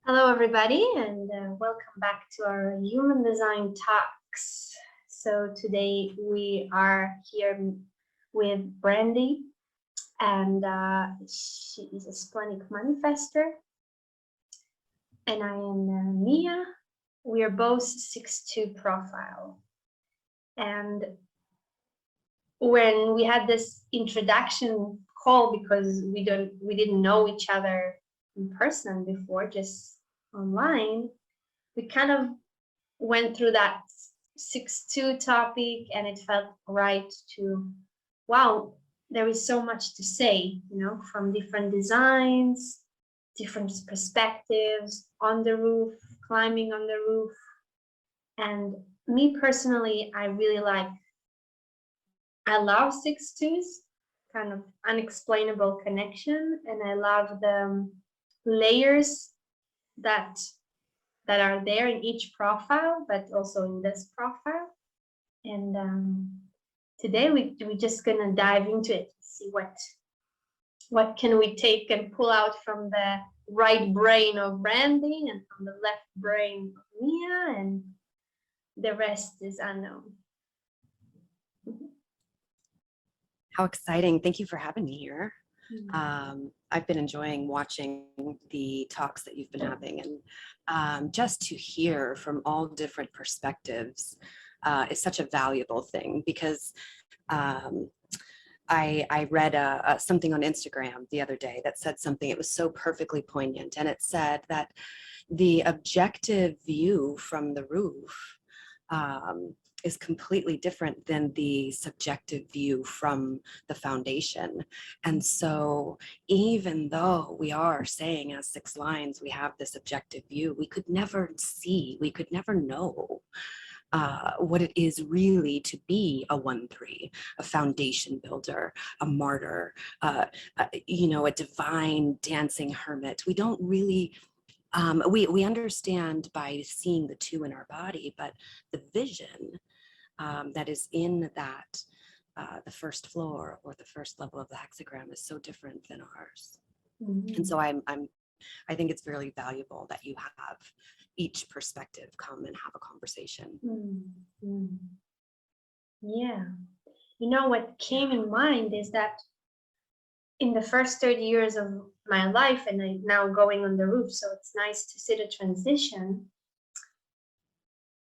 Hello, everybody, and welcome back to our Human Design Talks. So today we are here with Brandy, and she is a splenic manifester, and I am Mia. We are both 6'2" profile, and when we had this introduction call, because we didn't know each other in person before, just online, we kind of went through that 6'2" topic, and it felt right to, wow, there is so much to say, from different designs, different perspectives, on the roof, climbing on the roof. And me personally, I love 6'2's, kind of unexplainable connection, and I love the layers that are there in each profile, but also in this profile. And today we're just gonna dive into it, see what can we take and pull out from the right brain of Brandy and from the left brain of Mia, and the rest is unknown. How exciting. Thank you for having me here. I've been enjoying watching the talks that you've been having, and just to hear from all different perspectives is such a valuable thing, because I read something on Instagram the other day that said something, it was so perfectly poignant, and it said that the objective view from the roof is completely different than the subjective view from the foundation. And so even though we are saying as 6 lines, we have this objective view, we could never see, we could never know what it is really to be a 1-3, a foundation builder, a martyr, a divine dancing hermit. We don't really we understand by seeing the 2 in our body, but the vision that is in that the first floor or the first level of the hexagram is so different than ours. And so I think it's really valuable that you have each perspective come and have a conversation. Yeah, what came in mind is that in the first 30 years of my life, and I'm now going on the roof, so it's nice to see the transition.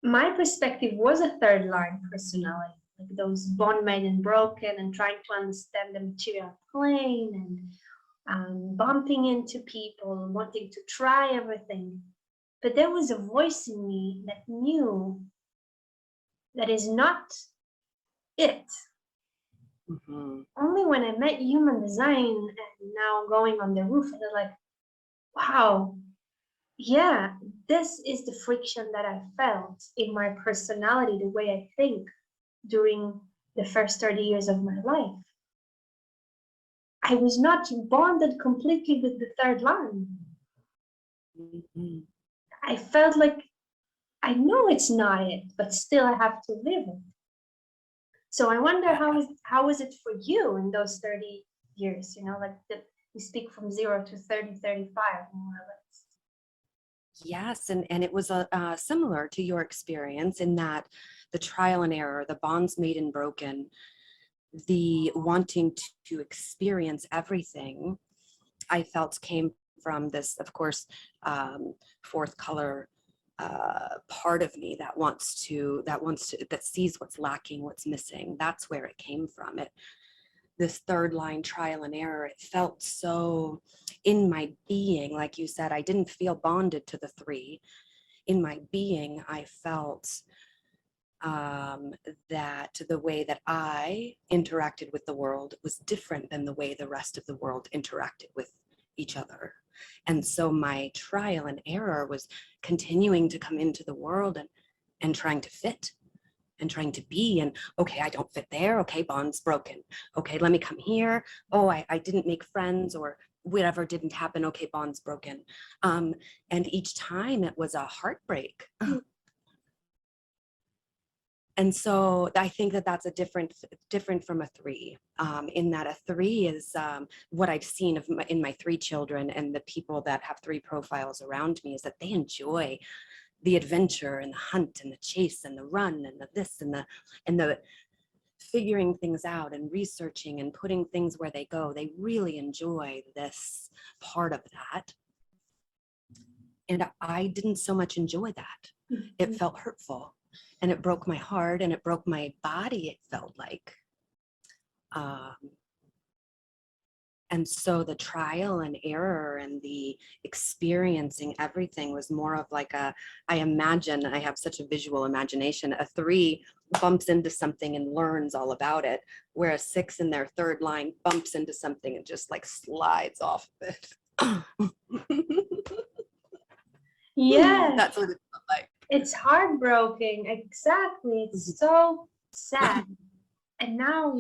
My perspective was a third line personality, like those bond made and broken, and trying to understand the material plane, and bumping into people, wanting to try everything. But there was a voice in me that knew that is not it. Only when I met Human Design and now going on the roof, I was like, wow, yeah, this is the friction that I felt in my personality, the way I think during the first 30 years of my life. I was not bonded completely with the third line. I felt like I know it's not it, but still I have to live it. So I wonder how was it for you in those 30 years, we speak from 0 to 30, 35, more or less. Yes, and it was similar to your experience in that the trial and error, the bonds made and broken, the wanting to experience everything, I felt came from this, of course, 4th color part of me that sees what's lacking, what's missing. That's where it came from. This third line trial and error, it felt so in my being. Like you said, I didn't feel bonded to the 3. In my being, I felt that the way that I interacted with the world was different than the way the rest of the world interacted with each other. And so my trial and error was continuing to come into the world and trying to fit and trying to be, and okay, I don't fit there. Okay, bond's broken. Okay, let me come here. Oh, I didn't make friends, or whatever didn't happen. Okay, bond's broken. And each time it was a heartbreak. And so I think that that's a different from a 3, in that a 3 is what I've seen in my 3 children and the people that have 3 profiles around me, is that they enjoy the adventure and the hunt and the chase and the run and the this and the figuring things out and researching and putting things where they go. They really enjoy this part of that. And I didn't so much enjoy that. It felt hurtful. And it broke my heart and it broke my body, it felt like. And so the trial and error and the experiencing everything was more of like I imagine, I have such a visual imagination, a 3 bumps into something and learns all about it, where a 6 in their 3rd line bumps into something and just like slides off of it. Yeah, That's what it felt like. it's heartbroken. Exactly. It's so sad. And now,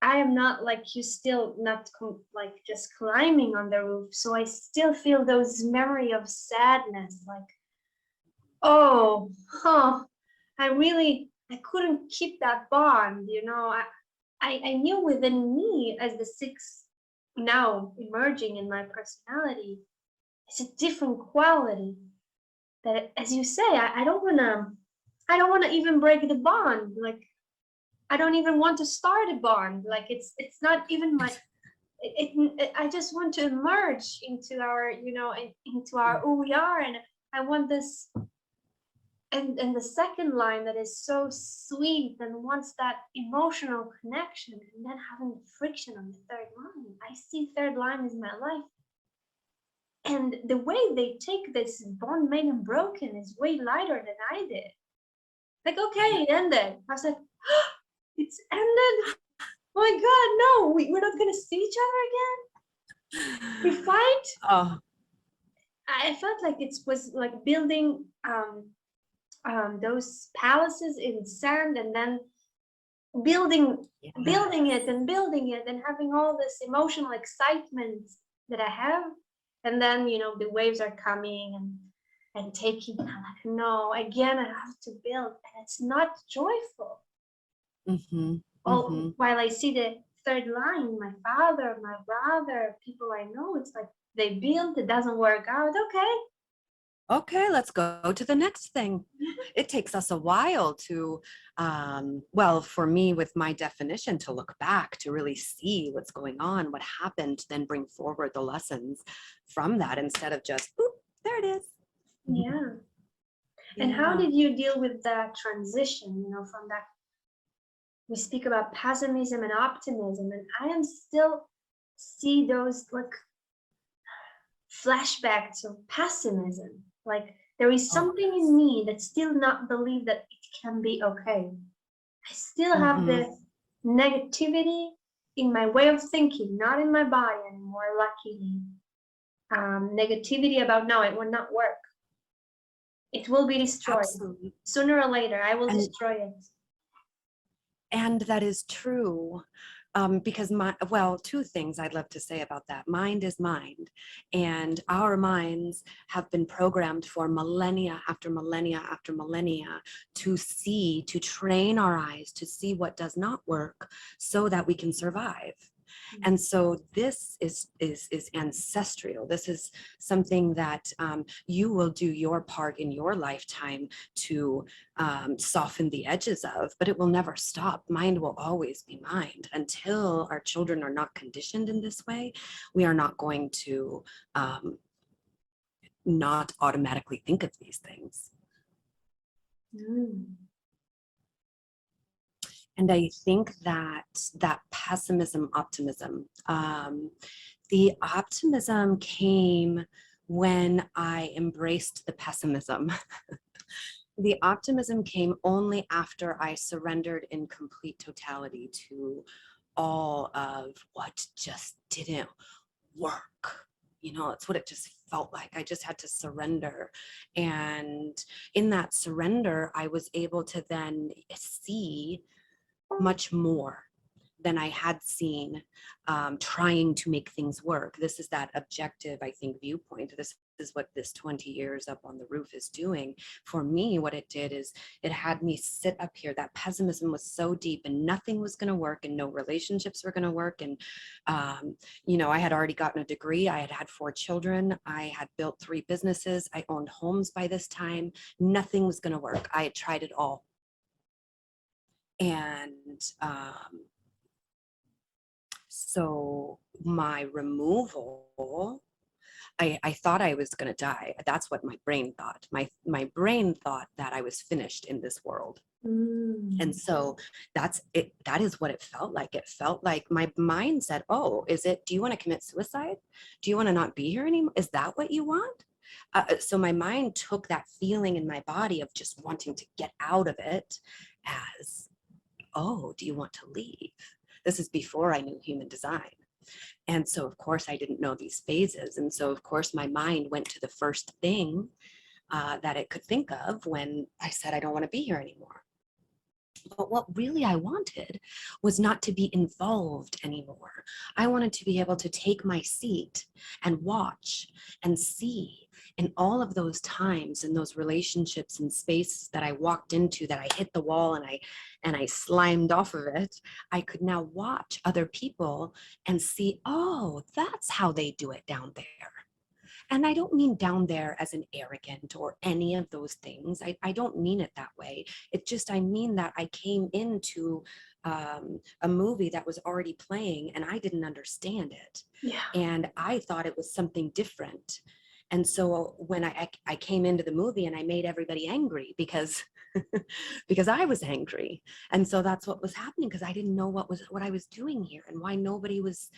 I am not like you, still not like just climbing on the roof. So I still feel those memory of sadness, like, oh, I couldn't keep that bond, I knew within me, as the 6 now emerging in my personality, it's a different quality that, as you say, I don't wanna even break the bond. Like, I don't even want to start a bond. Like, it's not even my, I just want to emerge into our, into our who we are. And I want this, and the second line that is so sweet and wants that emotional connection, and then having friction on the 3rd line. I see 3rd line is my life. And the way they take this bond made and broken is way lighter than I did. Like, okay, it ended. I was like, oh, it's ended. Oh my God, no, we're not gonna see each other again. We fight. Oh, I felt like it was like building those palaces in sand, and then building it and having all this emotional excitement that I have, and then the waves are coming and taking. I'm like, no, again I have to build, and it's not joyful. While I see the 3rd line, my father, my brother, people I know, it's like they build, it doesn't work out. Okay, let's go to the next thing. It takes us a while to, well, for me, with my definition, to look back, to really see what's going on, what happened, then bring forward the lessons from that, instead of just, boop, there it is. Yeah. And how did you deal with that transition, from that? We speak about pessimism and optimism, and I am still see those like flashbacks of pessimism. Like, there is something in me that still not believe that it can be okay. I still have the negativity in my way of thinking, not in my body anymore, luckily. Negativity about, no, it will not work. It will be destroyed. Absolutely. Sooner or later, I will destroy it. And that is true. Because 2 things I'd love to say about that. Mind is mind, and our minds have been programmed for millennia after millennia after millennia to train our eyes to see what does not work so that we can survive. And so this is ancestral. This is something that you will do your part in your lifetime to soften the edges of, but it will never stop. Mind will always be mind. Until our children are not conditioned in this way, we are not going to not automatically think of these things. And I think that pessimism, optimism, the optimism came when I embraced the pessimism. The optimism came only after I surrendered in complete totality to all of what just didn't work. It's what it just felt like. I just had to surrender. And in that surrender, I was able to then see much more than I had seen trying to make things work. This is that objective, I think, viewpoint. This is what this 20 years up on the roof is doing. For me, what it did is it had me sit up here. That pessimism was so deep and nothing was going to work and no relationships were going to work. And, you know, I had already gotten a degree. I had had 4 children. I had built 3 businesses. I owned homes by this time. Nothing was going to work. I had tried it all. And so my removal, I thought I was going to die. That's what my brain thought. My brain thought that I was finished in this world. And so that's it. That is what it felt like. It felt like my mind said, oh, do you want to commit suicide? Do you want to not be here anymore? Is that what you want? So my mind took that feeling in my body of just wanting to get out of it as, oh, do you want to leave? This is before I knew human design. And so, of course, I didn't know these phases. And so, of course, my mind went to the first thing that it could think of when I said, I don't want to be here anymore. But what really I wanted was not to be involved anymore. I wanted to be able to take my seat and watch and see in all of those times and those relationships and spaces that I walked into, that I hit the wall and I slimed off of it. I could now watch other people and see, oh, that's how they do it down there. And I don't mean down there as an arrogant or any of those things. I don't mean it that way. It just, I mean that I came into a movie that was already playing and I didn't understand it. Yeah. And I thought it was something different. And so when I came into the movie and I made everybody angry because because I was angry. And so that's what was happening, because I didn't know what I was doing here and why nobody was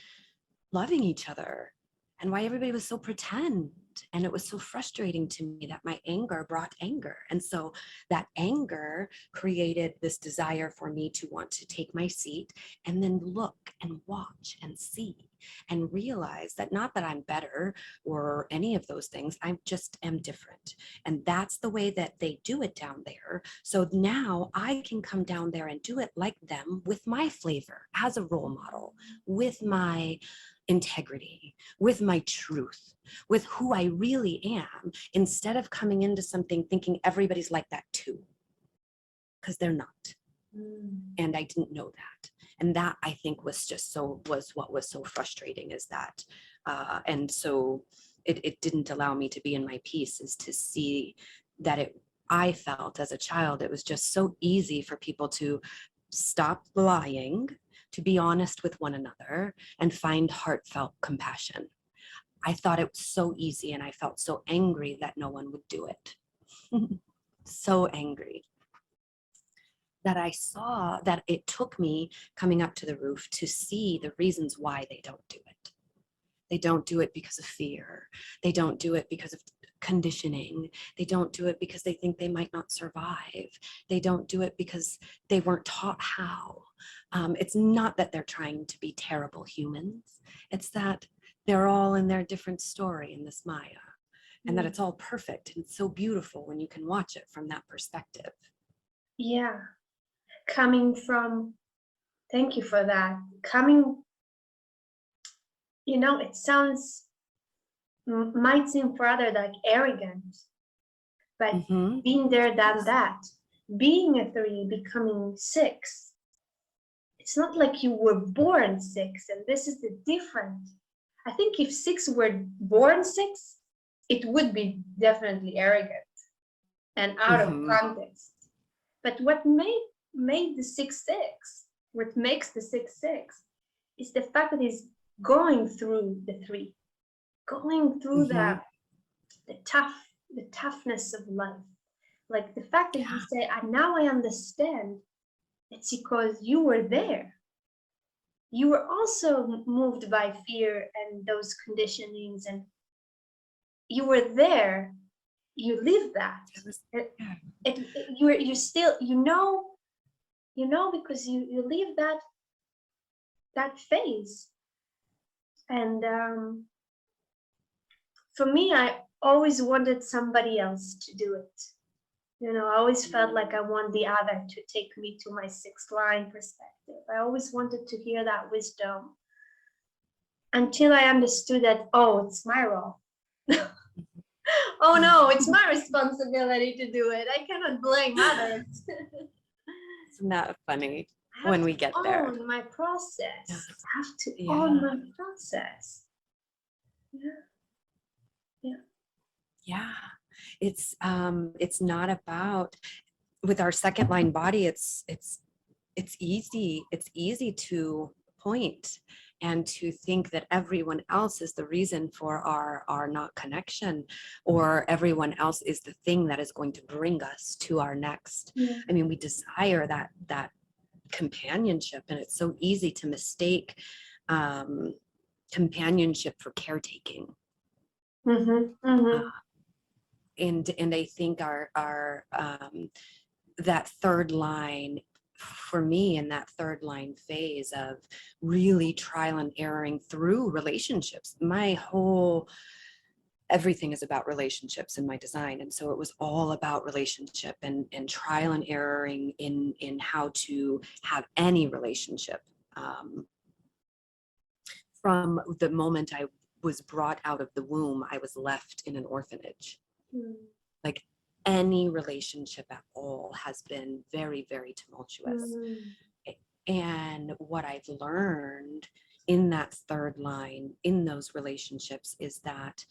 loving each other and why everybody was so pretend. And it was so frustrating to me that my anger brought anger. And so that anger created this desire for me to want to take my seat and then look and watch and see and realize that not that I'm better or any of those things, I just am different. And that's the way that they do it down there. So now I can come down there and do it like them with my flavor as a role model, with my integrity, with my truth, with who I really am, instead of coming into something thinking everybody's like that too, because they're not. And I didn't know that. And that, I think, was what was so frustrating, is that, and so it didn't allow me to be in my peace, is to see that I felt as a child, it was just so easy for people to stop lying, to be honest with one another, and find heartfelt compassion. I thought it was so easy, and I felt so angry that no one would do it. So angry that I saw that it took me coming up to the roof to see the reasons why they don't do it. They don't do it because of fear. They don't do it because of conditioning. They don't do it because they think they might not survive. They don't do it because they weren't taught how. It's not that they're trying to be terrible humans. It's that they're all in their different story in this Maya, and that it's all perfect and so beautiful when you can watch it from that perspective. Yeah. Coming from, thank you for that. Coming, it might seem for others like arrogant, but being there, done that. Being a 3, becoming 6, it's not like you were born 6, and this is the difference. I think if 6 were born 6, it would be definitely arrogant and out of context. But what made the 6-6, what makes the 6-6, is the fact that he's going through the 3, going through the toughness of life. Like the fact that you say, now I understand, it's because you were there. You were also moved by fear and those conditionings, and you were there. You lived that. You still, because you live that phase. And for me, I always wanted somebody else to do it. You know, I always felt like I want the other to take me to my sixth line perspective. I always wanted to hear that wisdom until I understood that, oh, it's my role. Oh no, it's my responsibility to do it. I cannot blame others. Isn't that funny I have when to we get there? own my process. Yeah. I have to Yeah. own my process. Yeah. Yeah. Yeah. It's not about, with our second line body, it's easy to point and to think that everyone else is the reason for our not connection, or everyone else is the thing that is going to bring us to our next. Yeah. I mean, we desire that companionship, and it's so easy to mistake companionship for caretaking. Mm-hmm. Mm-hmm. And I think our that third line for me, in that third line phase of really trial and erroring through relationships, my whole everything is about relationships in my design. And so it was all about relationship and trial and erroring in how to have any relationship. From the moment I was brought out of the womb, I was left in an orphanage. Like, any relationship at all has been very, very tumultuous. And what I've learned in that third line, in those relationships, is that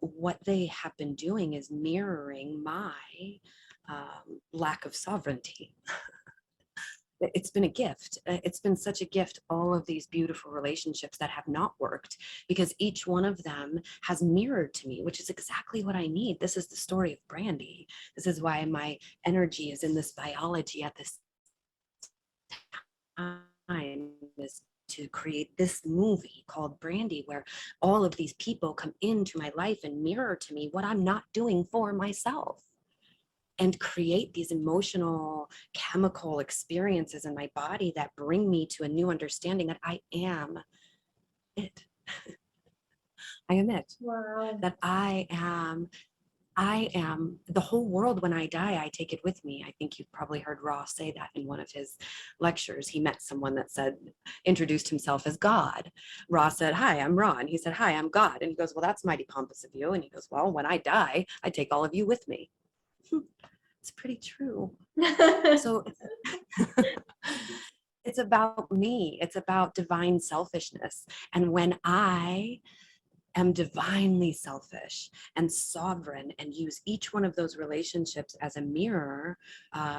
what they have been doing is mirroring my lack of sovereignty. It's been a gift. It's been such a gift, all of these beautiful relationships that have not worked, because each one of them has mirrored to me, which is exactly what I need. This is the story of Brandy. This is why my energy is in this biology at this time, is to create this movie called Brandy, where all of these people come into my life and mirror to me what I'm not doing for myself, and create these emotional, chemical experiences in my body that bring me to a new understanding that I am it. I am it. Wow. That I am the whole world. When I die, I take it with me. I think you've probably heard Ross say that in one of his lectures. He met someone that introduced himself as God. Ross said, "Hi, I'm Ra." And he said, "Hi, I'm God." And he goes, "Well, that's mighty pompous of you." And he goes, "Well, when I die, I take all of you with me." It's pretty true. So it's about me. It's about divine selfishness. And when I am divinely selfish and sovereign and use each one of those relationships as a mirror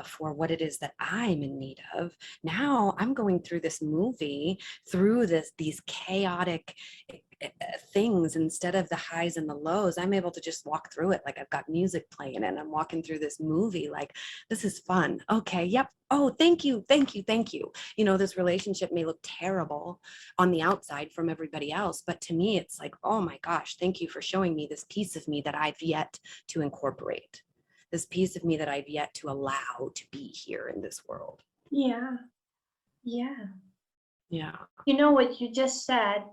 for what it is that I'm in need of, now I'm going through this movie, through these chaotic things. Instead of the highs and the lows, I'm able to just walk through it like I've got music playing and I'm walking through this movie like, this is fun. Okay, yep. Oh, thank you, thank you, thank you. You know, this relationship may look terrible on the outside from everybody else, but to me it's like, oh my gosh, thank you for showing me this piece of me that I've yet to incorporate, this piece of me that I've yet to allow to be here in this world. Yeah. You know what you just said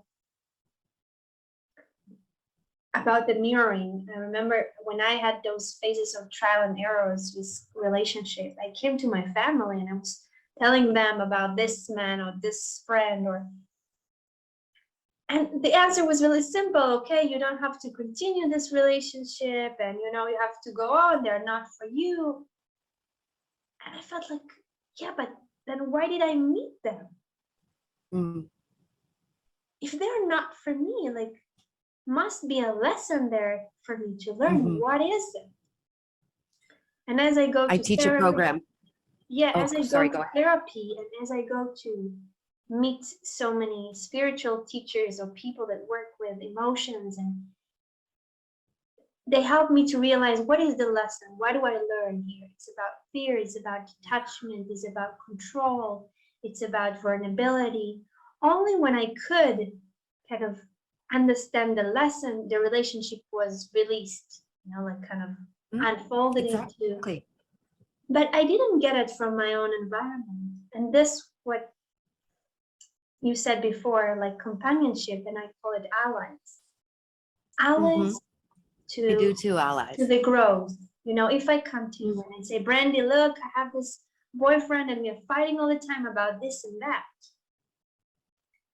about the mirroring. I remember when I had those phases of trial and errors with relationships, I came to my family and I was telling them about this man or this friend, and the answer was really simple. Okay, you don't have to continue this relationship, and you know, you have to go on, they're not for you. And I felt like, yeah, but then why did I meet them? If they're not for me, like, must be a lesson there for me to learn. What is it? And as I go to teach therapy, a program. as I go to therapy, and as I go to meet so many spiritual teachers or people that work with emotions, and they help me to realize, what is the lesson? What do I learn here? It's about fear, it's about detachment, it's about control, it's about vulnerability. Only when I could kind of understand the lesson, the relationship was released, you know, like kind of unfolded into. But I didn't get it from my own environment. And this, what you said before, like companionship, and I call it allies. Allies to, I do too, allies. to the growth, You know, if I come to you and I say, Brandy, look, I have this boyfriend and we're fighting all the time about this and that,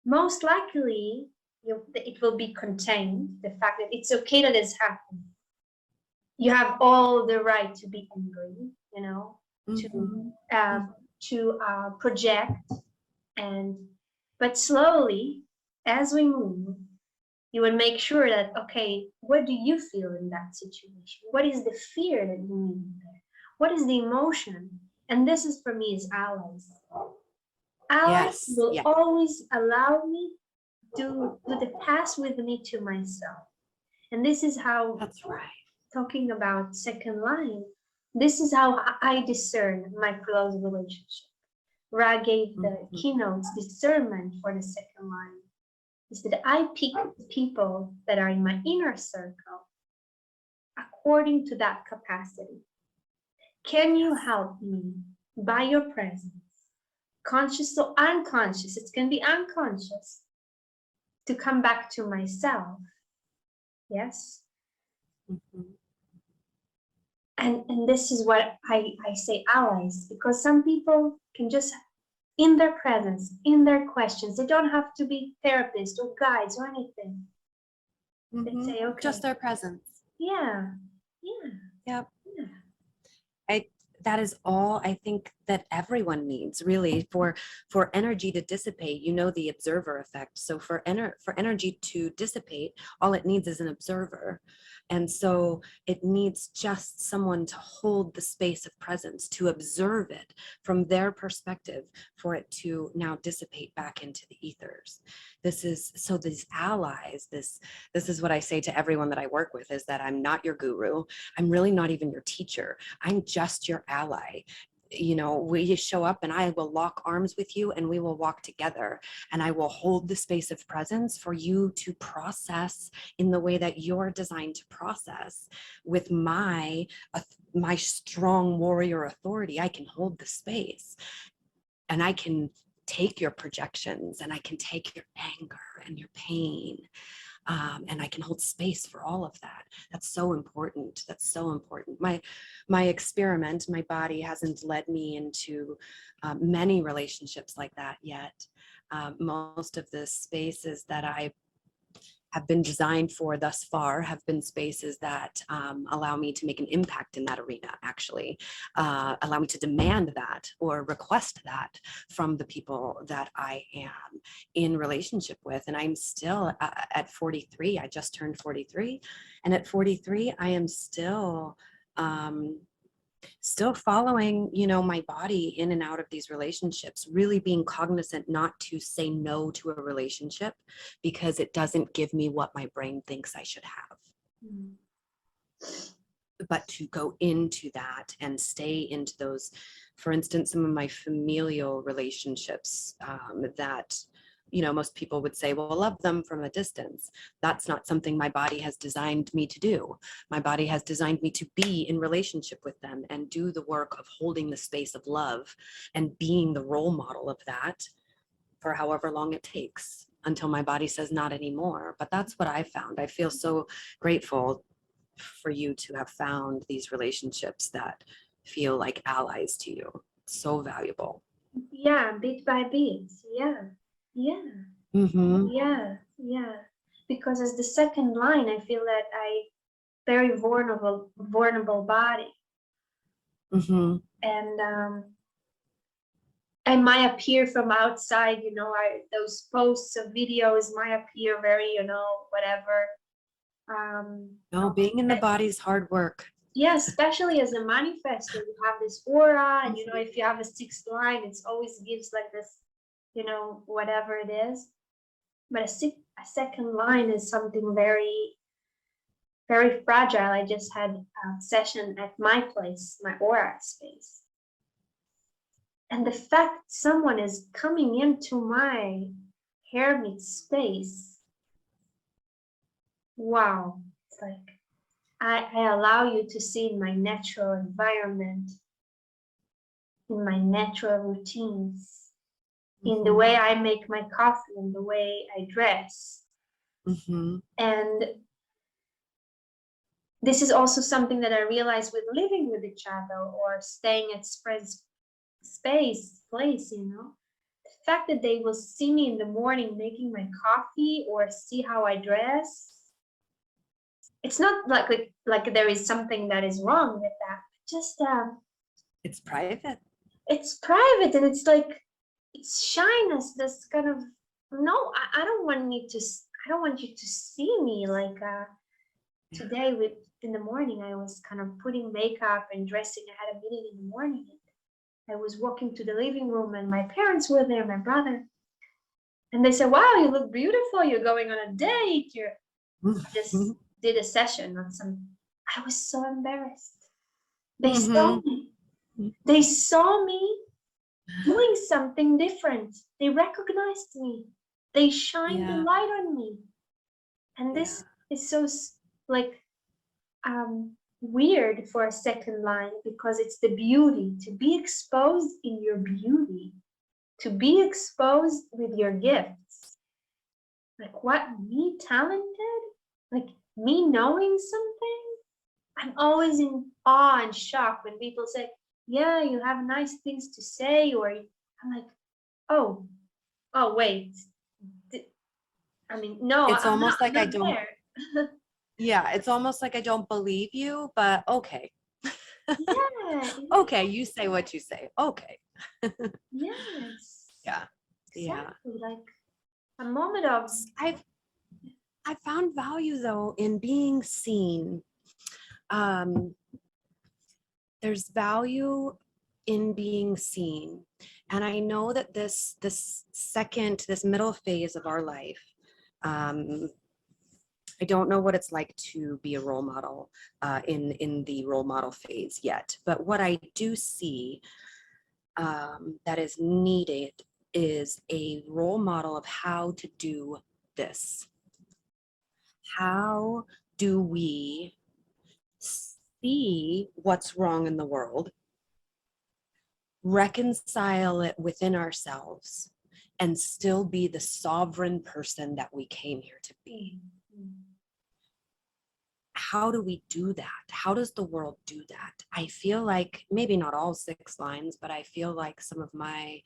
most likely it will be contained, the fact that it's okay that it's happening. You have all the right to be angry, you know, to project, but slowly, as we move, you would make sure that, okay, what do you feel in that situation? What is the fear that you need there? What is the emotion? And this is, for me, is allies. Allies will always allow me to do the pass with me to myself. And this is how, that's right. Talking about second line, this is how I discern my close relationship. Ra gave the keynotes, discernment for the second line, is that I pick people that are in my inner circle according to that capacity. Can you help me by your presence, conscious or unconscious? It can be unconscious, to come back to myself. Yes. And this is what I say allies, because some people can just, in their presence, in their questions, they don't have to be therapists or guides or anything. They say, okay. Just their presence. Yeah. That is all I think that everyone needs, really, for energy to dissipate. You know, the observer effect. So for energy to dissipate, all it needs is an observer. And so it needs just someone to hold the space of presence, to observe it from their perspective, for it to now dissipate back into the ethers. This is, so these allies, this is what I say to everyone that I work with, is that I'm not your guru. I'm really not even your teacher. I'm just your ally. You know, we show up and I will lock arms with you and we will walk together, and I will hold the space of presence for you to process in the way that you're designed to process. With my strong warrior authority, I can hold the space, and I can take your projections, and I can take your anger and your pain. And I can hold space for all of that. That's so important. That's so important. My experiment, my body hasn't led me into many relationships like that yet. Most of the spaces that I have been designed for thus far have been spaces that allow me to make an impact in that arena, actually, allow me to demand that or request that from the people that I am in relationship with. And I'm still at 43, I just turned 43. And at 43, I am still following, you know, my body in and out of these relationships, really being cognizant not to say no to a relationship because it doesn't give me what my brain thinks I should have. But to go into that and stay into those. For instance, some of my familial relationships that, you know, most people would say, well, love them from a distance. That's not something my body has designed me to do. My body has designed me to be in relationship with them and do the work of holding the space of love and being the role model of that for however long it takes, until my body says not anymore. But that's what I found. I feel so grateful for you to have found these relationships that feel like allies to you. So valuable. Yeah, bit by bit. Yeah. Because as the second line, I feel that I very vulnerable body. And I might appear from outside, you know, those posts of videos might appear very, you know, whatever. No, being in the body is hard work. Yeah, especially as a manifestor, you have this aura, and you know, if you have a sixth line, it always gives like this, you know, whatever it is. But a second line is something very, very fragile. I just had a session at my place, my aura space. And the fact someone is coming into my hermit space, wow, it's like I allow you to see in my natural environment, in my natural routines, in the way I make my coffee, in the way I dress. And this is also something that I realized with living with each other or staying at spreads place, you know. The fact that they will see me in the morning making my coffee or see how I dress, it's not like there is something that is wrong with that. Just It's private. it's private, and it's like it's shyness. This kind of no. I don't want you to. I don't want you to see me like today. With in the morning, I was kind of putting makeup and dressing. I had a meeting in the morning. I was walking to the living room, and my parents were there, my brother, and they said, "Wow, you look beautiful. You're going on a date. You're." I just did a session on some. I was so embarrassed. They saw me. They saw me doing something different. They recognized me. They shined the Yeah. light on me. And Yeah. this is so like weird for a second line because it's the beauty to be exposed in your beauty, to be exposed with your gifts. Like what, me talented? Like me knowing something? I'm always in awe and shock when people say, yeah, you have nice things to say, or I'm like, oh, oh, wait. I mean, no, It's I'm almost like I not don't, there. yeah, it's almost like I don't believe you, but okay. Yeah, Okay, you say what you say. Okay. yes, Yeah. Yeah. exactly. Like a moment of, I've I found value though in being seen. Um, there's value in being seen. And I know that this middle phase of our life, um, I don't know what it's like to be a role model in the role model phase yet. But what I do see that is needed is a role model of how to do this. How do we see what's wrong in the world, reconcile it within ourselves, and still be the sovereign person that we came here to be? How do we do that? How does the world do that? I feel like maybe not all 6 lines, but I feel like some of my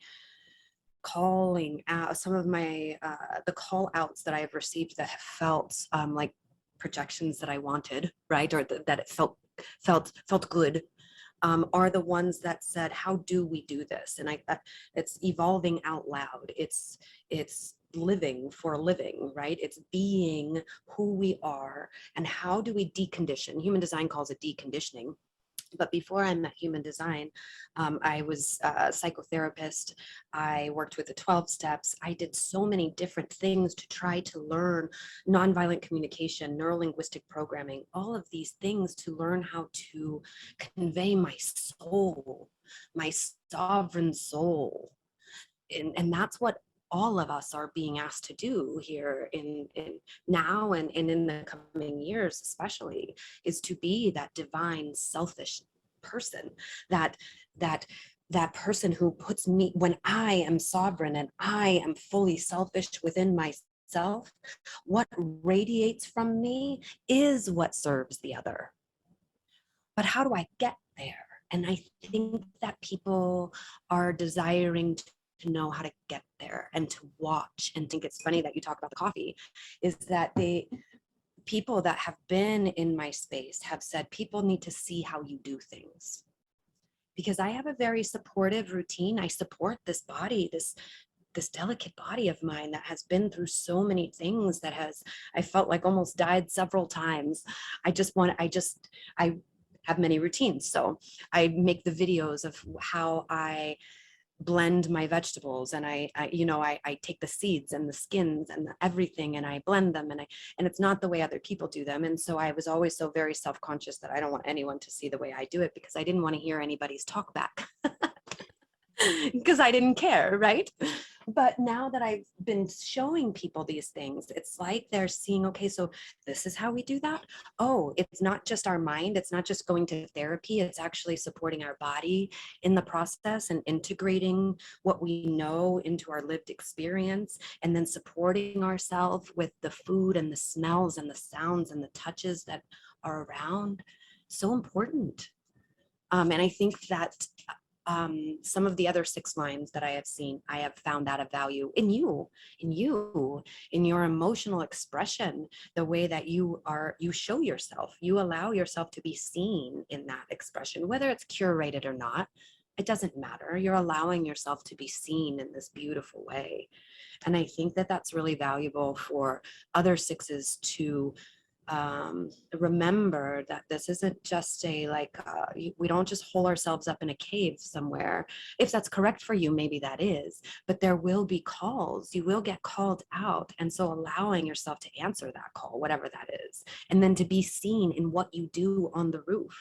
calling out, some of my the call outs that I've received that have felt like projections that I wanted, right, or that it felt good, are the ones that said, how do we do this? And it's evolving out loud. It's living for a living, right? It's being who we are. And how do we decondition? Human design calls it deconditioning. But before I met human design, I was a psychotherapist. I worked with the 12 steps. I did so many different things to try to learn nonviolent communication, neurolinguistic programming, all of these things to learn how to convey my soul, my sovereign soul. And that's what all of us are being asked to do here in now and in the coming years, especially, is to be that divine selfish person, that that that person who puts me, when I am sovereign and I am fully selfish within myself, what radiates from me is what serves the other. But how do I get there? And I think that people are desiring to know how to get there and to watch. And think it's funny that you talk about the coffee, is that people that have been in my space have said people need to see how you do things. Because I have a very supportive routine. I support this body, this delicate body of mine that has been through so many things, that has, I felt like almost died several times. I have many routines. So I make the videos of how I blend my vegetables, and I take the seeds and the skins and everything, and I blend them, and it's not the way other people do them. And so I was always so very self-conscious that I don't want anyone to see the way I do it, because I didn't want to hear anybody's talk back because I didn't care, right? But now that I've been showing people these things, it's like they're seeing, okay, so this is how we do that. Oh, it's not just our mind, it's not just going to therapy, it's actually supporting our body in the process and integrating what we know into our lived experience, and then supporting ourselves with the food and the smells and the sounds and the touches that are around. So important. And I think that some of the other 6 lines that I have seen, I have found that of value in you, in your emotional expression, the way that you show yourself, you allow yourself to be seen in that expression, whether it's curated or not, it doesn't matter. You're allowing yourself to be seen in this beautiful way. And I think that that's really valuable for other 6s to remember that this isn't just a we don't just hole ourselves up in a cave somewhere. If that's correct for you, maybe that is, but there will be calls. You will get called out, and so allowing yourself to answer that call, whatever that is, and then to be seen in what you do on the roof,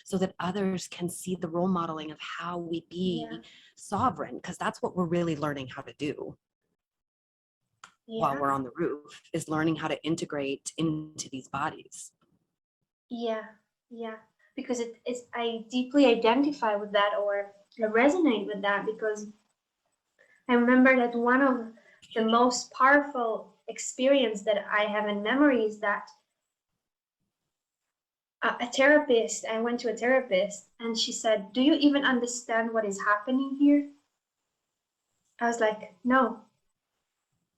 so that others can see the role modeling of how we be sovereign, because that's what we're really learning how to do while we're on the roof, is learning how to integrate into these bodies. Yeah, because I deeply identify with that, or I resonate with that, because I remember that one of the most powerful experience that I have in memory is that I went to a therapist, and she said, "Do you even understand what is happening here?" I was like, "No,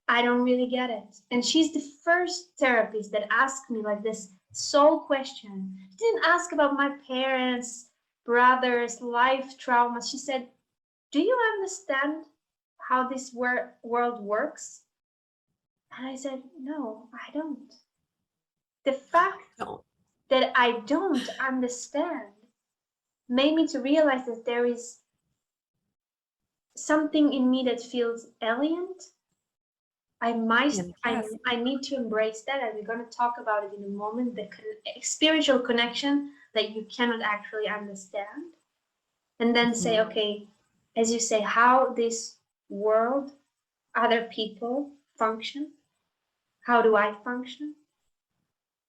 I don't really get it." And she's the first therapist that asked me like this soul question. She didn't ask about my parents, brothers, life traumas. She said, "Do you understand how this world works?" And I said, "No, I don't." The fact that I don't understand made me to realize that there is something in me that feels alien. I need to embrace that, and we're going to talk about it in a moment, the spiritual connection that you cannot actually understand. And then say, okay, as you say, how this world, other people function, how do I function?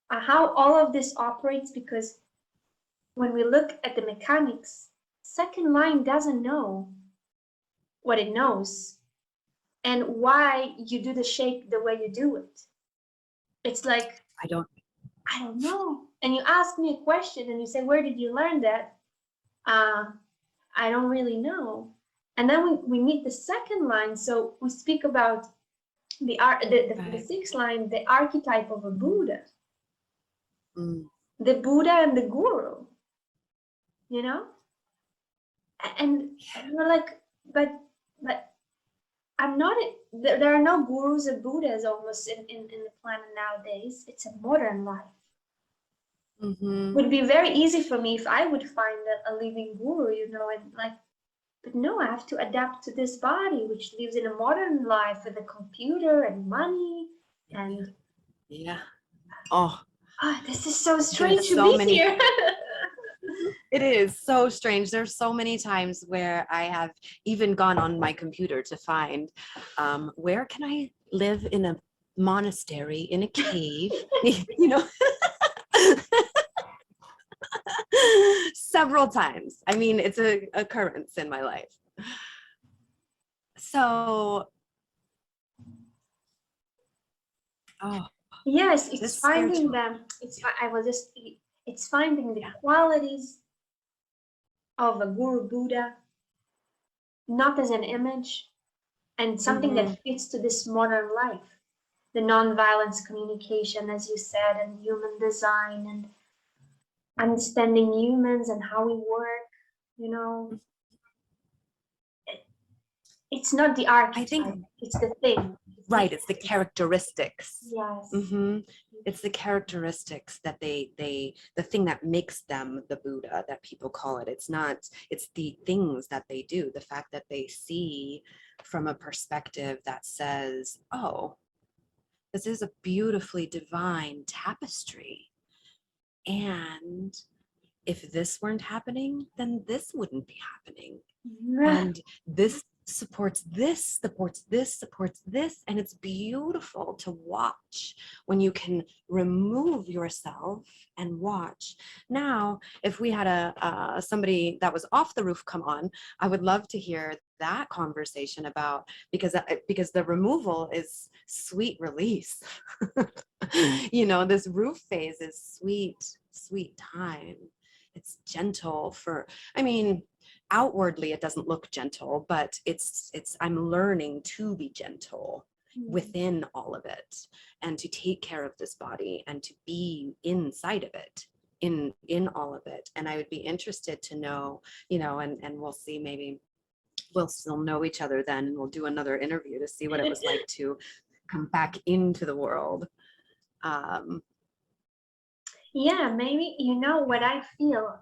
How all of this operates, because when we look at the mechanics, second line doesn't know what it knows and why you do the shape the way you do it. It's like, I don't know. And you ask me a question and you say, where did you learn that? I don't really know. And then we meet the second line. So we speak about the 6th line, the archetype of a Buddha. The Buddha and the Guru, you know? And we're like, but I'm not, there are no gurus or Buddhas almost in the planet nowadays. It's a modern life. Would be very easy for me if I would find a living guru, you know, and like, but no, I have to adapt to this body, which lives in a modern life with a computer and money and this is so strange to be here. It is so strange. There's so many times where I have even gone on my computer to find where can I live in a monastery, in a cave, you know. Several times. I mean, it's a occurrence in my life. So, yes, it's finding them. It's finding the qualities of a guru Buddha, not as an image, and something that fits to this modern life. The non-violence communication, as you said, and human design, and understanding humans and how we work, you know. It's not the archetype, it's the thing. Right, it's the characteristics. Yes. It's the characteristics that the thing that makes them the Buddha, that people call it. It's the things that they do, the fact that they see from a perspective that says, oh, this is a beautifully divine tapestry. And if this weren't happening, then this wouldn't be happening. And this supports this, supports this, supports this. And it's beautiful to watch when you can remove yourself and watch. Now, if we had somebody that was off the roof come on, I would love to hear that conversation about, because the removal is sweet release. You know, this roof phase is sweet time. It's gentle for, I mean, outwardly it doesn't look gentle, but it's I'm learning to be gentle within all of it, and to take care of this body and to be inside of it, in all of it. And I would be interested to know, you know, and we'll see, maybe we'll still know each other then, and we'll do another interview to see what it was like to come back into the world. Yeah, maybe, you know, what I feel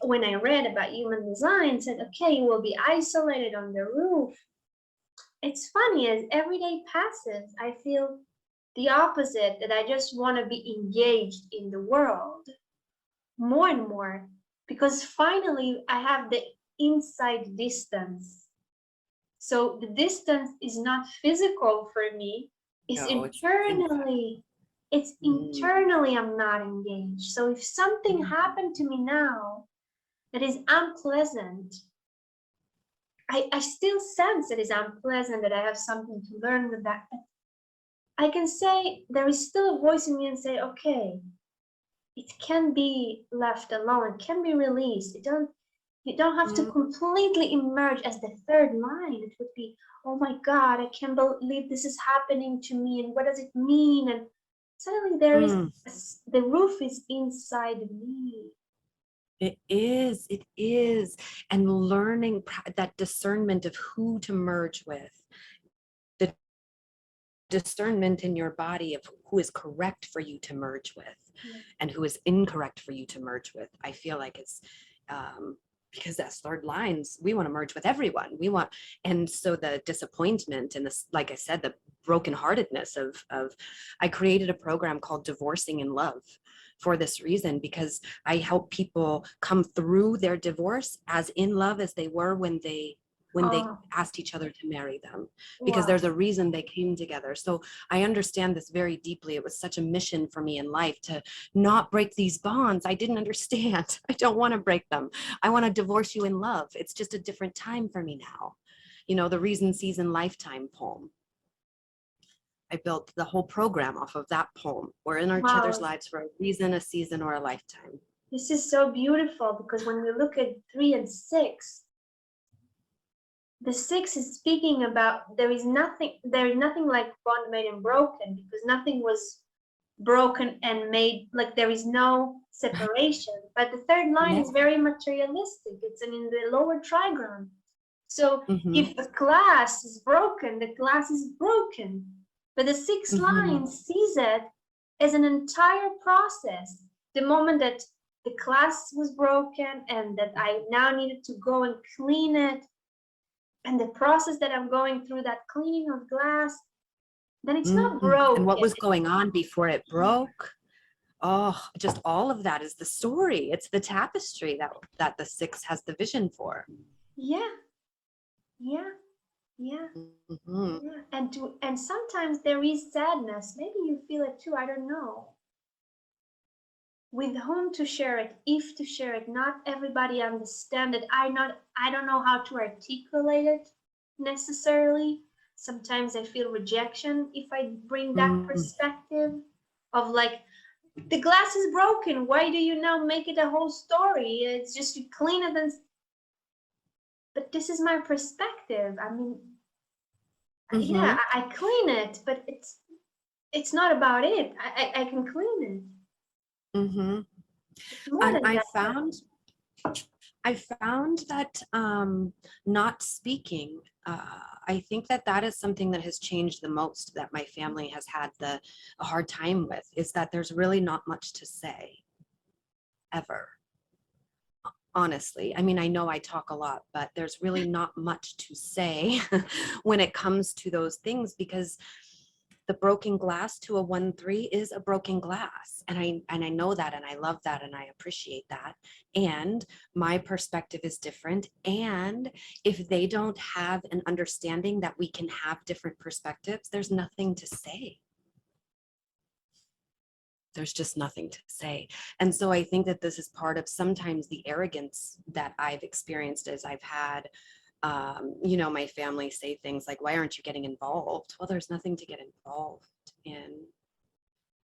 when I read about human design, said, okay, you will be isolated on the roof. It's funny, as every day passes, I feel the opposite, that I just want to be engaged in the world more and more, because finally I have the inside distance. So the distance is not physical for me, it's No, it's internally. It's internally I'm not engaged. So if something happened to me now that is unpleasant, I still sense it is unpleasant, that I have something to learn with that. But I can say there is still a voice in me and say, okay, it can be left alone, it can be released. You don't have to completely emerge as the third line. It would be, oh my God, I can't believe this is happening to me, and what does it mean? And suddenly there is, the roof is inside me. It is. And learning that discernment of who to merge with, the discernment in your body of who is correct for you to merge with and who is incorrect for you to merge with. I feel like it's, because as third lines, we want to merge with everyone. And so the disappointment and this, like I said, the brokenheartedness of, I created a program called Divorcing in Love for this reason, because I help people come through their divorce as in love as they were when they asked each other to marry them, because there's a reason they came together. So I understand this very deeply. It was such a mission for me in life to not break these bonds. I didn't understand. I don't want to break them. I want to divorce you in love. It's just a different time for me now. You know, the Reason, Season, Lifetime poem. I built the whole program off of that poem. We're in each other's lives for a reason, a season, or a lifetime. This is so beautiful, because when we look at 3 and 6, the 6 is speaking about there is nothing like bond made and broken, because nothing was broken and made, like there is no separation. But the third line is very materialistic. It's in the lower trigram. So if a glass is broken, the glass is broken. But the 6th line sees it as an entire process. The moment that the glass was broken and that I now needed to go and clean it, and the process that I'm going through, that cleaning of glass, then it's not broken. And what was going on before it broke? Oh, just all of that is the story. It's the tapestry that the 6 has the vision for. Yeah. And sometimes there is sadness. Maybe you feel it too. I don't know. With whom to share it, if to share it. Not everybody understands it. I don't know how to articulate it necessarily. Sometimes I feel rejection if I bring that perspective of like, the glass is broken. Why do you now make it a whole story? It's just you clean it and. But this is my perspective. I mean, yeah, I clean it, but it's not about it. I can clean it. And I found that not speaking, I think that is something that has changed the most, that my family has had a hard time with, is that there's really not much to say, ever. Honestly, I mean, I know I talk a lot, but there's really not much to say when it comes to those things, because the broken glass to a 1-3 is a broken glass. And I know that, and I love that, and I appreciate that. And my perspective is different. And if they don't have an understanding that we can have different perspectives, there's nothing to say. There's just nothing to say. And so I think that this is part of sometimes the arrogance that I've experienced as I've had, you know, my family say things like, why aren't you getting involved? Well, there's nothing to get involved in.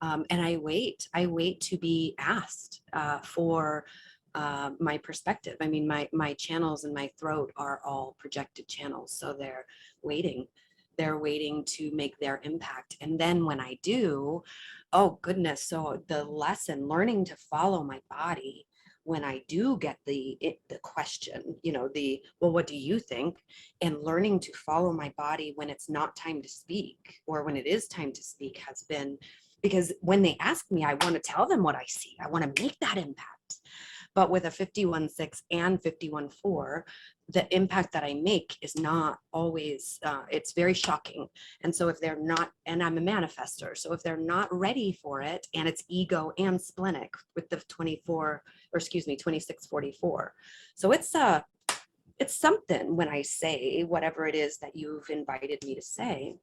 And I wait to be asked for my perspective. I mean, my channels in my throat are all projected channels. So they're waiting to make their impact. And then when I do, oh goodness. So the lesson, learning to follow my body when I do get the question, you know, well, what do you think? And learning to follow my body when it's not time to speak, or when it is time to speak, has been, because when they ask me, I want to tell them what I see. I want to make that impact. But with a 51-6 and 51-4, the impact that I make is not always, it's very shocking. And so if they're not, and I'm a manifester, so if they're not ready for it, and it's ego and splenic with the 26-44. So it's something when I say whatever it is that you've invited me to say.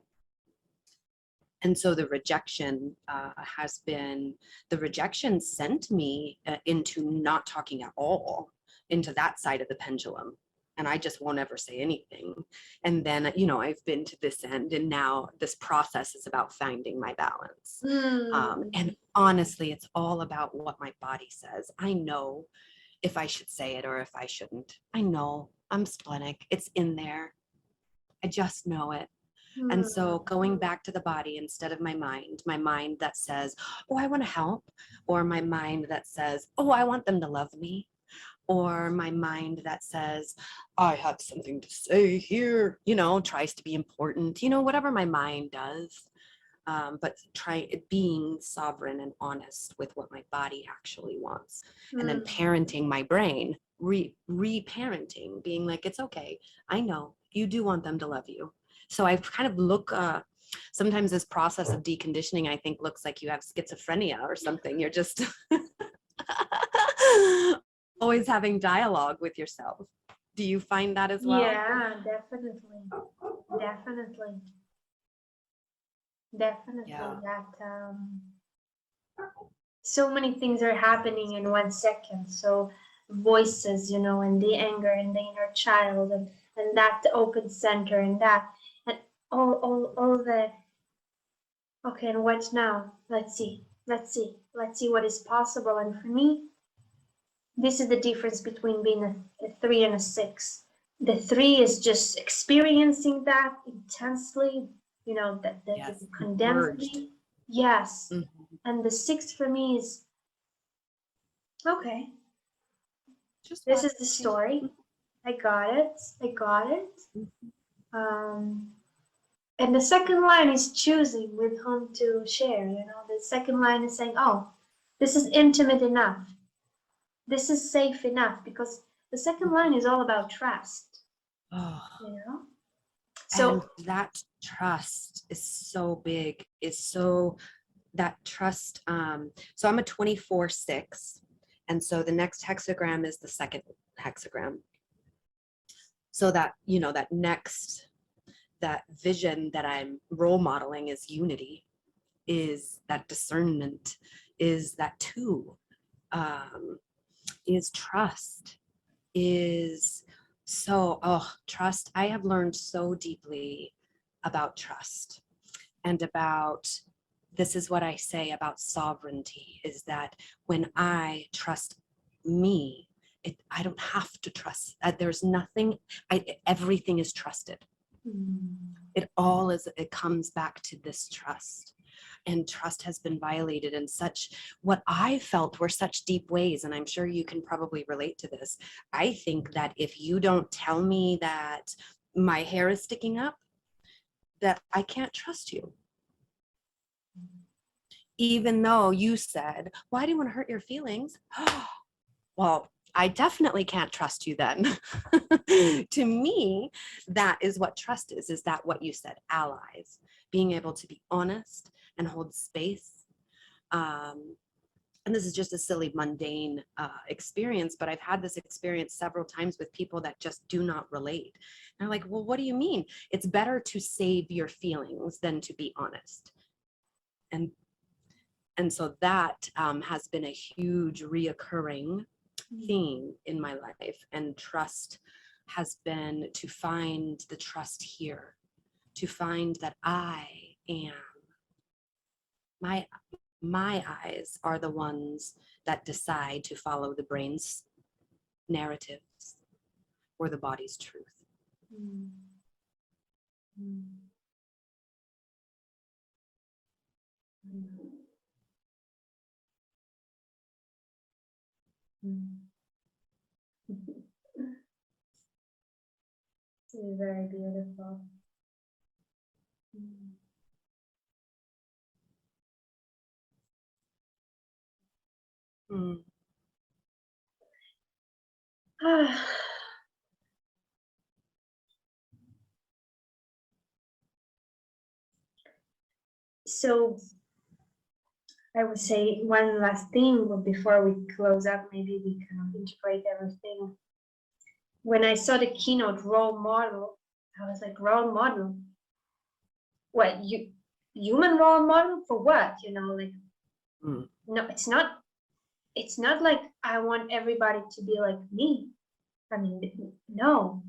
And so the rejection sent me into not talking at all, into that side of the pendulum. And I just won't ever say anything. And then, you know, I've been to this end, and now this process is about finding my balance. And honestly, it's all about what my body says. I know if I should say it or if I shouldn't. I know I'm splenic. It's in there. I just know it. And so going back to the body instead of my mind that says, oh, I want to help, or my mind that says, oh, I want them to love me, or my mind that says, I have something to say here, you know, tries to be important, you know, whatever my mind does. But try being sovereign and honest with what my body actually wants. And then parenting my brain, re-parenting, being like, it's okay. I know you do want them to love you. So I've kind of sometimes this process of deconditioning, I think, looks like you have schizophrenia or something. You're just always having dialogue with yourself. Do you find that as well? Yeah, definitely. Yeah. That so many things are happening in 1 second. So voices, you know, and the anger and the inner child, and that open center, and that, and all the, okay, and what now? Let's see what is possible. And for me, this is the difference between being a 3 and a 6. The 3 is just experiencing that intensely, you know, that Yes. condensed me. Yes. And the 6 for me is, okay, just this is the story. I got it. And the second line is choosing with whom to share. You know, the second line is saying, oh, this is intimate enough. This is safe enough, because the second line is all about trust. Oh. You know? So and that trust is so big, that trust. So I'm a 24-6. And so the next hexagram is the second hexagram. So that, you know, that vision that I'm role modeling is unity, is that discernment, is that 2, is trust, is trust. I have learned so deeply about trust, and about, this is what I say about sovereignty, is that when I trust me, I don't have to trust. There's nothing, everything is trusted. It comes back to this trust. And trust has been violated in what I felt were such deep ways. And I'm sure you can probably relate to this. I think that if you don't tell me that my hair is sticking up, that I can't trust you. Even though you said, well, I didn't want to hurt your feelings. Well, I definitely can't trust you then. To me, that is what trust is that what you said, allies. being able to be honest and hold space. And this is just a silly, mundane experience, but I've had this experience several times with people that just do not relate. And I'm like, well, what do you mean? It's better to save your feelings than to be honest. And so that has been a huge reoccurring theme in my life. And trust has been to find the trust here, to find that I am, my eyes are the ones that decide to follow the brain's narratives or the body's truth. Mm. Mm. Mm. It's very beautiful. Mm. Mm. So I would say one last thing before we close up, maybe we kind of integrate everything. When I saw the keynote role model, I was like, role model? What, you human role model for what? You know, like, no, it's not like I want everybody to be like me. I mean, no.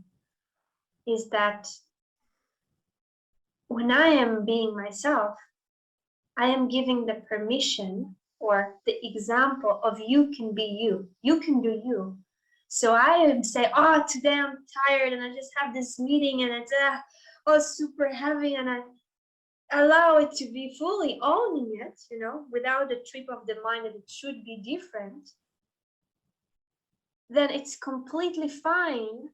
Is that when I am being myself, I am giving the permission or the example of you can be you. You can do you. So I would say, oh, today I'm tired and I just have this meeting and it's super heavy, and I allow it to be fully owning it, you know, without the trip of the mind that it should be different. Then it's completely fine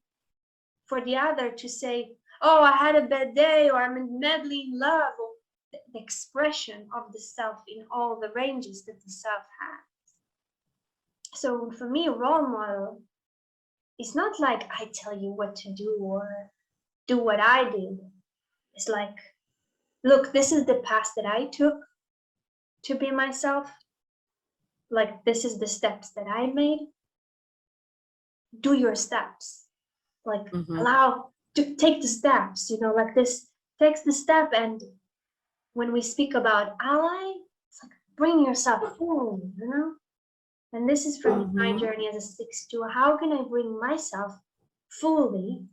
for the other to say, oh, I had a bad day, or I'm madly in love, or the expression of the self in all the ranges that the self has. So for me, a role model is not like I tell you what to do or do what I did. It's like, look, this is the path that I took to be myself. Like, this is the steps that I made. Do your steps. Like, allow to take the steps, you know, like this takes the step. And when we speak about ally, it's like, bring yourself forward, you know? And this is from my journey as a 6-2. How can I bring myself fully,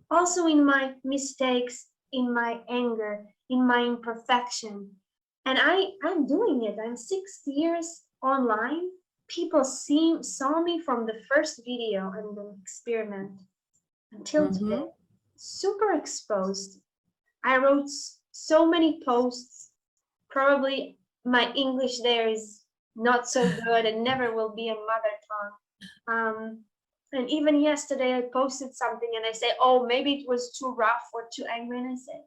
also in my mistakes, in my anger, in my imperfection? And I'm doing it. I'm 6 years online. People saw me from the first video and the experiment until today. Super exposed. I wrote so many posts. Probably my English there is not so good and never will be a mother tongue. And even yesterday I posted something and I say, oh, maybe it was too rough or too angry, and I say,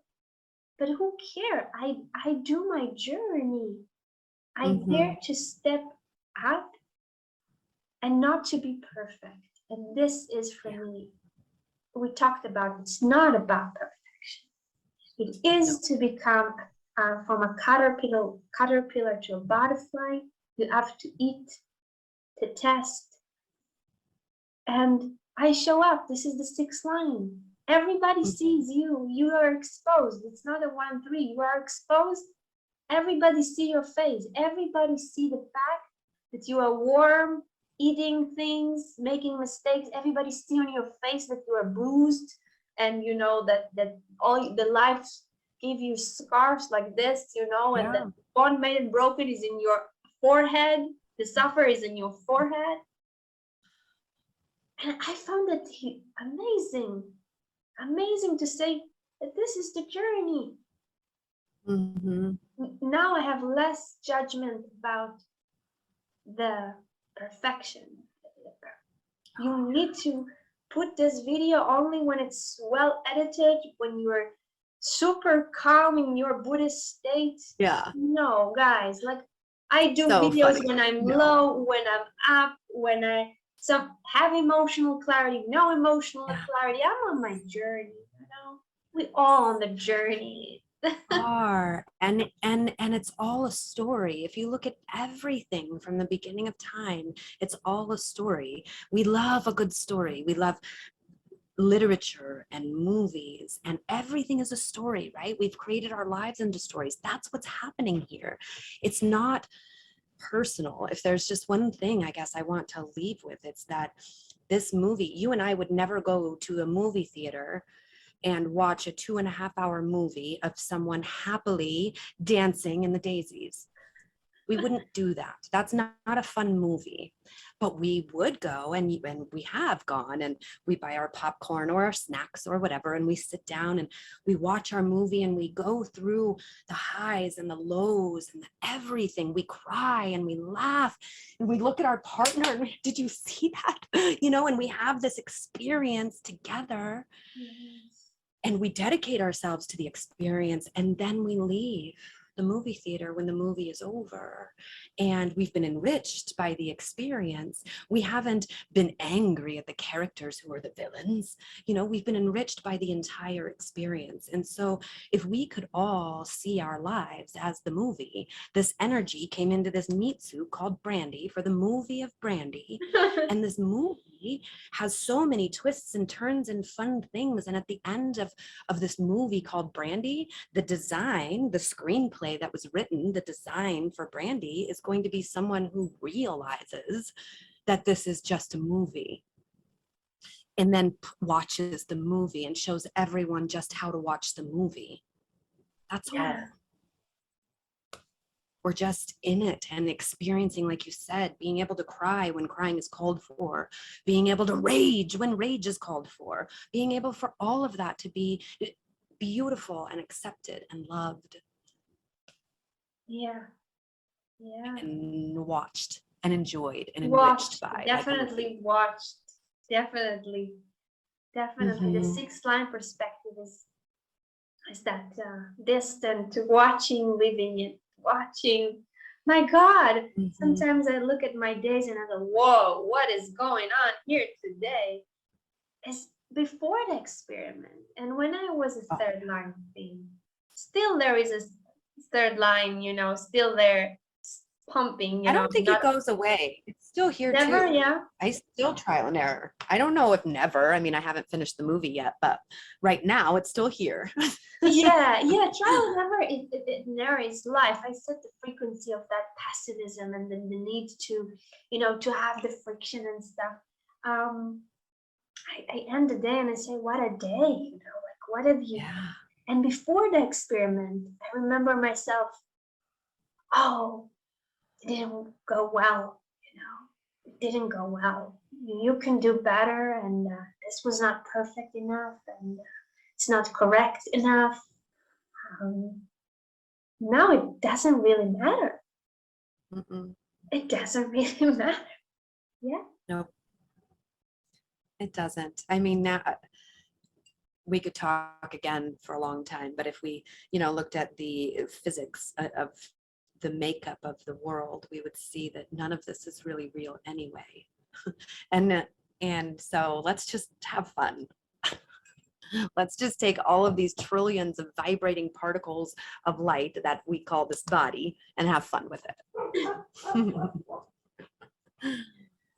but who cares? I do my journey. I dare to step up and not to be perfect. And this is for me. We talked about it's not about perfection. It is to become from a caterpillar to a butterfly. You have to eat, to test. And I show up. This is the 6th line. Everybody sees you. You are exposed. It's not a 1-3. You are exposed. Everybody see your face. Everybody see the fact that you are warm, eating things, making mistakes. Everybody see on your face that you are bruised, and you know that all the life gave you scars like this, you know, and the bond made and broken is in your forehead. The suffer is in your forehead. And I found that amazing to say that this is the journey. Now I have less judgment about the perfection. You need to put this video only when it's well edited, when you're super calm in your Buddhist state. Yeah. No, guys, like I do videos when I'm low, when I'm up, when I have emotional clarity, no emotional clarity. I'm on my journey, you know. We all on the journey. Are. And it's all a story. If you look at everything from the beginning of time, it's all a story. We love a good story. We love literature and movies, and everything is a story, right? We've created our lives into stories. That's what's happening here. It's not personal. If there's just one thing I guess I want to leave with, it's that this movie, you and I would never go to a movie theater and watch a 2.5 hour movie of someone happily dancing in the daisies. We wouldn't do that. That's not a fun movie. But we would go, and we have gone, and we buy our popcorn or our snacks or whatever, and we sit down and we watch our movie, and we go through the highs and the lows and everything. We cry and we laugh and we look at our partner and did you see that? You know, and we have this experience together. Yes. And we dedicate ourselves to the experience, and then we leave the movie theater when the movie is over, and we've been enriched by the experience. We haven't been angry at the characters who are the villains. You know, we've been enriched by the entire experience. And so if we could all see our lives as the movie, this energy came into this meat suit called Brandy for the movie of Brandy. And this movie has so many twists and turns and fun things. And at the end of this movie called Brandy, the design, the screenplay that was written, the design for Brandy is going to be someone who realizes that this is just a movie, and then watches the movie and shows everyone just how to watch the movie. That's all. We're just in it and experiencing, like you said, being able to cry when crying is called for, being able to rage when rage is called for, being able for all of that to be beautiful and accepted and loved. Yeah. And watched and enjoyed and Watched, enriched by. definitely watched. Definitely. The sixth line perspective is that distant to watching, living it, watching. My God, sometimes I look at my days and I go, whoa, what is going on here today? It's before the experiment. And when I was a third line thing, still there is a third line, you know, still there pumping, you I know. don't think it goes away. It's still here Never, too. yeah. I still trial and error. I don't know if never. I mean, I haven't finished the movie yet, but right now it's still here. yeah, trial and error, it narrates life. I said the frequency of that pessimism and then the need to, you know, to have the friction and stuff. I end the day and I say, what a day, you know, like what have you? Yeah. And before the experiment, I remember myself, oh, it didn't go well, you know, it didn't go well. You can do better, and this was not perfect enough, and it's not correct enough. Now it doesn't really matter. It doesn't really matter. Yeah. Nope. It doesn't. I mean, now we could talk again for a long time, but if we, you know, looked at the physics of the makeup of the world, we would see that none of this is really real anyway. and so let's just have fun. Let's just take all of these trillions of vibrating particles of light that we call this body and have fun with it.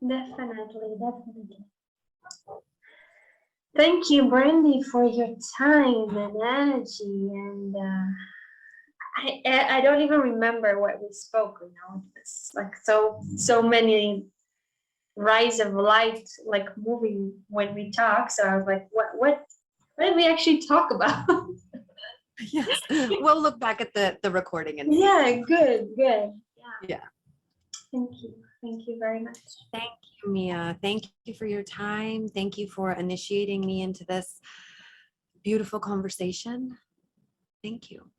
Definitely. Thank you, Brandy, for your time and energy. And I don't even remember what we spoke. You know, it's like so many rise of light, like moving when we talk. So I was like, what did we actually talk about? Yes, we'll look back at the recording and see. Yeah, good. Yeah. Thank you very much. Thank you, Mia. Thank you for your time. Thank you for initiating me into this beautiful conversation. Thank you.